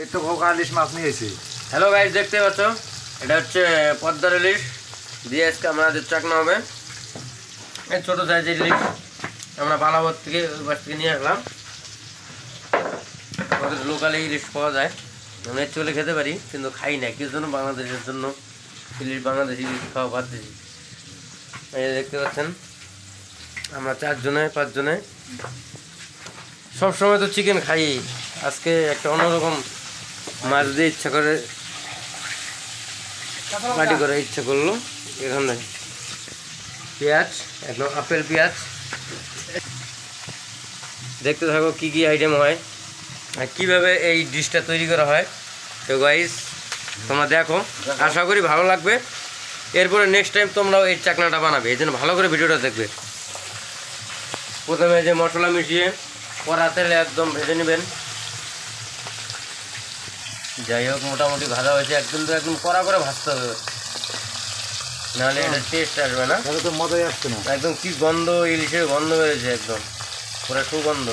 এই তো খোকা ইলিশ মাছ নিয়েছি। হ্যালো গাইস, দেখতে পাচ্ছ এটা হচ্ছে পদ্মার ইলিশ দিয়ে আজকে আমাদের চাকনা হবে। এই ছোটো সাইজের ইলিশ আমরা বালাবর থেকে ওই পাশ থেকে নিয়ে আসলাম। আমাদের লোকালে ইলিশ পাওয়া যায়, আমরা চলে খেতে পারি কিন্তু খাই না কিছু জন্য, বাংলাদেশের জন্য ইলিশ বাংলাদেশি ইলিশ খাওয়া বাদ দিয়েছি। এই দেখতে পাচ্ছেন আমরা 4 জনে 5 জনে সবসময় তো চিকেন খাই, আজকে একটা অন্যরকম মাছ দিয়ে ইচ্ছা করে পাটি করে ইচ্ছা করলো। এখানে পেঁয়াজ, একদম আপেল পেঁয়াজ, দেখতে থাকো কি কি আইটেম হয় আর কীভাবে এই ডিশটা তৈরি করা হয়। তো গাইস তোমরা দেখো, আশা করি ভালো লাগবে। এরপরে নেক্সট টাইম তোমরাও এই চাকনাটা বানাবে, এই জন্য ভালো করে ভিডিওটা দেখবে। প্রথমে যে মশলা মিশিয়ে কড়া তেলে একদম ভেজে নেবেন। যাই হোক, মোটামুটি ভাজা হয়েছে, একদম তো একদম কড়া করে ভাজতে হবে, নাহলে এটা টেস্ট আসবে না, তাহলে তো মজাই আসছে না। একদম কি গন্ধ, ইলিশের গন্ধ হয়েছে, একদম পুরো সুগন্ধ।